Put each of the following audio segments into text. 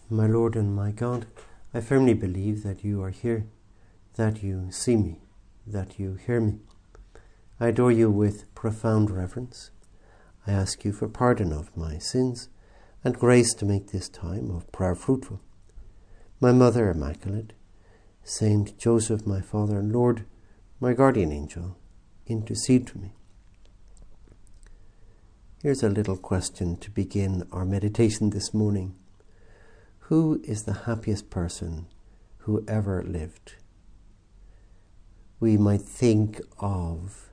My Lord and my God, I firmly believe that you are here, that you see me, that you hear me. I adore you with profound reverence. I ask you for pardon of my sins and grace to make this time of prayer fruitful. My Mother Immaculate, Saint Joseph, my Father and Lord, my guardian angel, intercede for me. Here's a little question to begin our meditation this morning. Who is the happiest person who ever lived? We might think of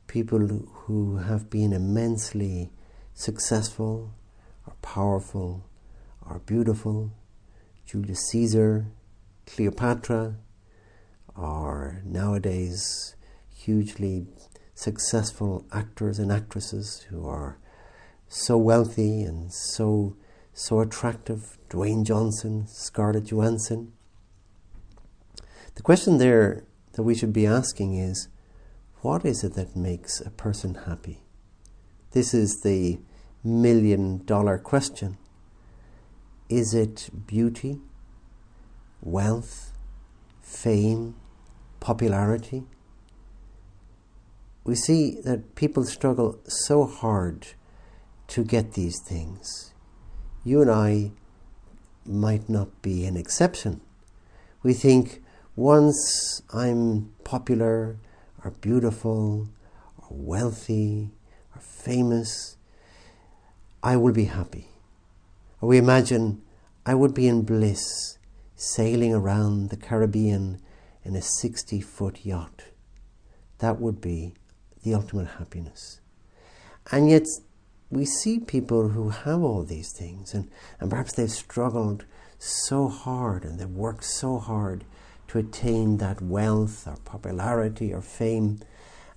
people who have been immensely successful, or powerful, or beautiful. Julius Caesar, Cleopatra, or nowadays hugely successful actors and actresses who are so wealthy and so attractive. Dwayne Johnson, Scarlett Johansson. The question there that we should be asking is, what is it that makes a person happy? This is the $1,000,000 question. Is it beauty, wealth, fame, popularity? We see that people struggle so hard to get these things. You and I might not be an exception. We think, once I'm popular or beautiful or wealthy or famous, I will be happy. Or we imagine I would be in bliss sailing around the Caribbean in a 60-foot yacht. That would be the ultimate happiness. And yet we see people who have all these things, and perhaps they've struggled so hard and they've worked so hard to attain that wealth or popularity or fame,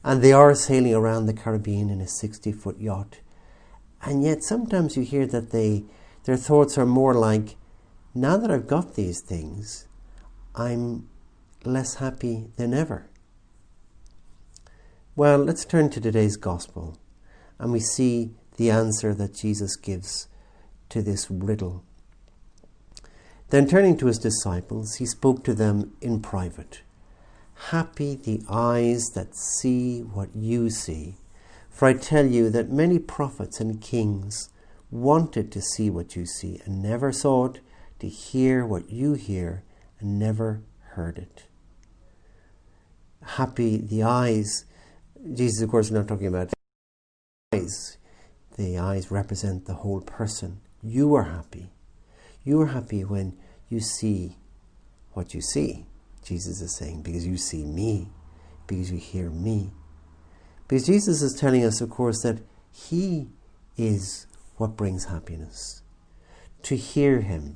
and they are sailing around the Caribbean in a 60-foot yacht. And yet sometimes you hear that their thoughts are more like, now that I've got these things, I'm less happy than ever. Well, let's turn to today's Gospel, and we see the answer that Jesus gives to this riddle. Then turning to his disciples, he spoke to them in private. Happy the eyes that see what you see, for I tell you that many prophets and kings wanted to see what you see and never saw it, to hear what you hear and never heard it. Happy the eyes. Jesus, of course, is not talking about eyes. The eyes represent the whole person. You are happy. You are happy when you see what you see, Jesus is saying, because you see me, because you hear me. Because Jesus is telling us, of course, that he is what brings happiness. To hear him,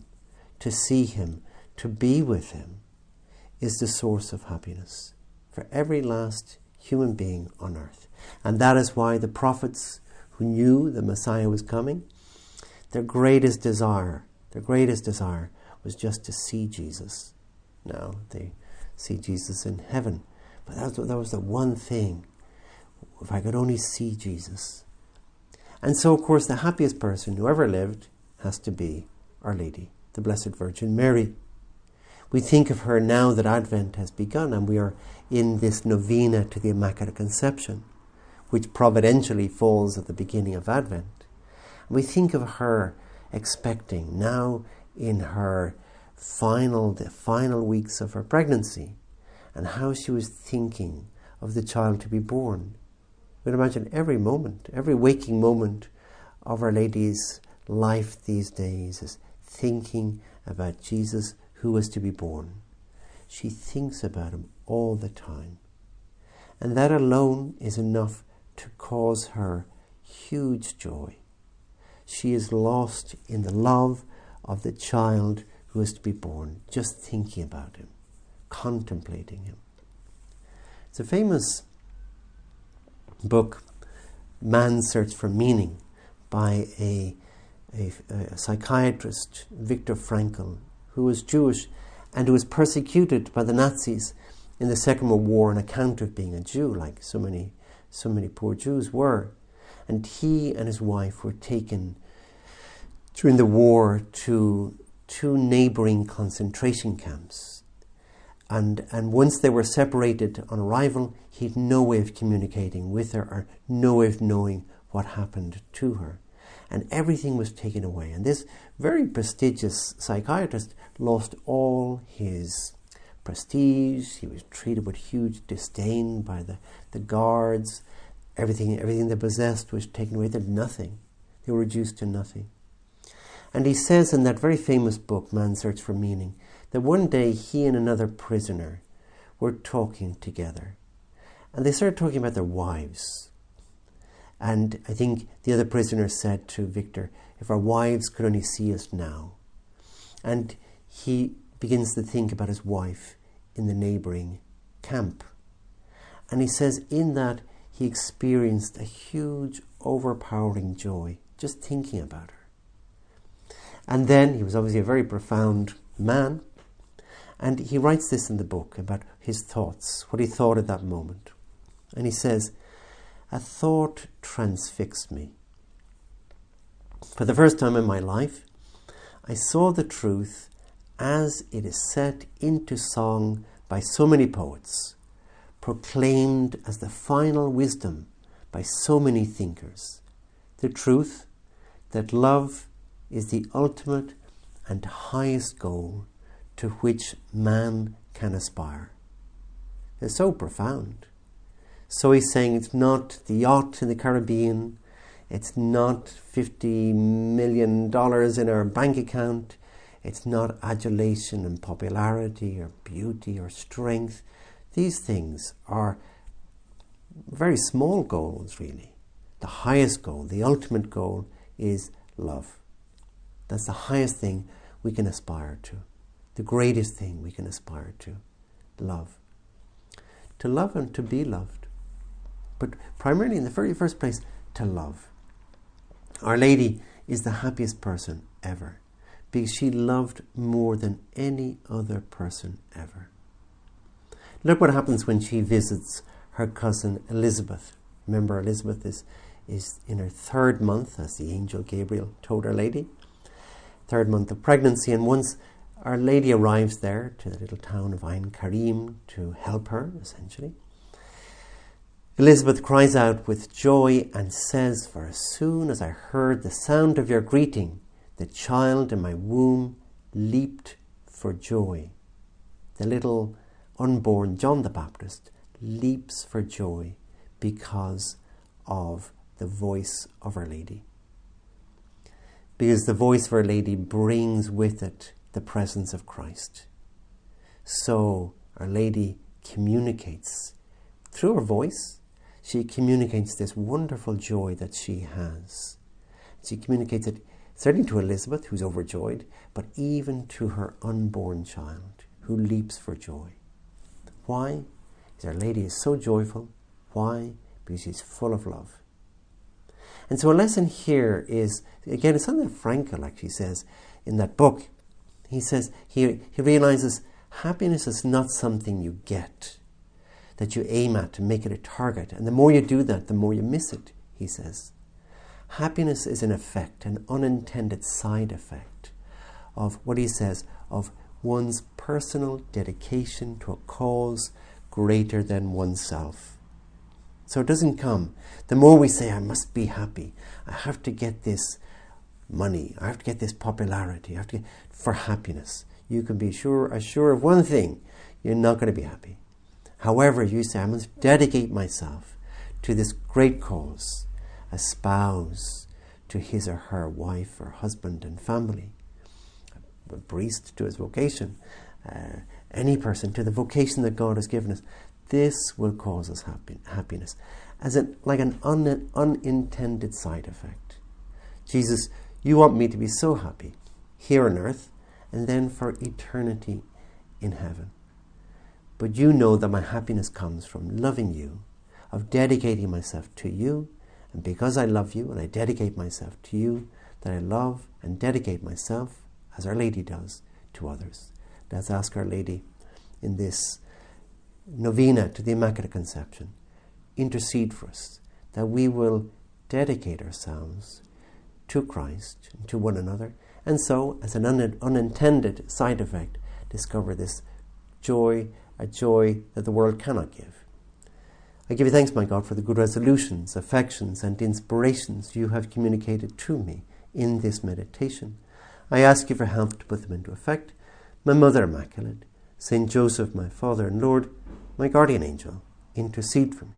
to see him, to be with him is the source of happiness for every last human being on earth. And that is why the prophets who knew the Messiah was coming, their greatest desire was just to see Jesus. Now they see Jesus in heaven, but that was the one thing. If I could only see Jesus. And so, of course, the happiest person who ever lived has to be Our Lady, the Blessed Virgin Mary. We think of her now that Advent has begun, and we are in this novena to the Immaculate Conception, which providentially falls at the beginning of Advent. We think of her expecting now in her the final weeks of her pregnancy, and how she was thinking of the child to be born. We can imagine every moment, every waking moment of Our Lady's life these days is thinking about Jesus who was to be born. She thinks about him all the time. And that alone is enough to cause her huge joy. She is lost in the love of the child who is to be born, just thinking about him, contemplating him. It's a famous book, Man's Search for Meaning, by a psychiatrist, Viktor Frankl, who was Jewish and who was persecuted by the Nazis in the Second World War on account of being a Jew, like so many poor Jews were. And he and his wife were taken during the war to 2 neighbouring concentration camps. And once they were separated on arrival, he had no way of communicating with her or no way of knowing what happened to her. And everything was taken away. And this very prestigious psychiatrist lost all his prestige. He was treated with huge disdain by the guards. Everything they possessed was taken away. They had nothing. They were reduced to nothing. And he says in that very famous book, Man's Search for Meaning, that one day he and another prisoner were talking together. And they started talking about their wives. And I think the other prisoner said to Victor, if our wives could only see us now. And he begins to think about his wife in the neighbouring camp. And he says in that he experienced a huge, overpowering joy just thinking about her. And then he was obviously a very profound man. And he writes this in the book about his thoughts, what he thought at that moment. And he says, a thought transfixed me. For the first time in my life, I saw the truth as it is set into song by so many poets, proclaimed as the final wisdom by so many thinkers. The truth that love is the ultimate and highest goal to which man can aspire. It's so profound. So he's saying it's not the yacht in the Caribbean, it's not $50 million in our bank account, it's not adulation and popularity or beauty or strength. These things are very small goals, really. The highest goal, the ultimate goal, is love. That's the highest thing we can aspire to. The greatest thing we can aspire to. Love. To love and to be loved. But primarily, in the very first place, to love. Our Lady is the happiest person ever, because she loved more than any other person ever. Look what happens when she visits her cousin Elizabeth. Remember, Elizabeth is in her 3rd month, as the angel Gabriel told Our Lady. 3rd month of pregnancy, and once Our Lady arrives there to the little town of Ain Karim to help her, essentially, Elizabeth cries out with joy and says, for as soon as I heard the sound of your greeting, the child in my womb leaped for joy. The little unborn John the Baptist leaps for joy because of the voice of Our Lady. Because the voice of Our Lady brings with it the presence of Christ. So Our Lady communicates through her voice. She communicates this wonderful joy that she has. She communicates it certainly to Elizabeth, who's overjoyed, but even to her unborn child, who leaps for joy. Why? Because Our Lady is so joyful. Why? Because she's full of love. And so a lesson here is, again, it's something that Frankl actually says in that book. He says, he realizes happiness is not something you get, that you aim at to make it a target. And the more you do that, the more you miss it, he says. Happiness is an effect, an unintended side effect of what he says, of one's personal dedication to a cause greater than oneself. So it doesn't come. The more we say, I must be happy, I have to get this money, I have to get this popularity, I have to get for happiness. You can be assured of one thing, you're not going to be happy. However, you say, I must dedicate myself to this great cause, a spouse to his or her wife or husband and family, a priest to his vocation, any person to the vocation that God has given us. This will cause us happiness, as like an unintended side effect. Jesus, you want me to be so happy here on earth and then for eternity in heaven. But you know that my happiness comes from loving you, of dedicating myself to you, and because I love you and I dedicate myself to you, that I love and dedicate myself, as Our Lady does, to others. Let's ask Our Lady in this novena to the Immaculate Conception, intercede for us, that we will dedicate ourselves to Christ, and to one another, and so, as an unintended side effect, discover this joy, a joy that the world cannot give. I give you thanks, my God, for the good resolutions, affections, and inspirations you have communicated to me in this meditation. I ask you for help to put them into effect. My Mother Immaculate, Saint Joseph, my Father and Lord, my guardian angel, intercede for me.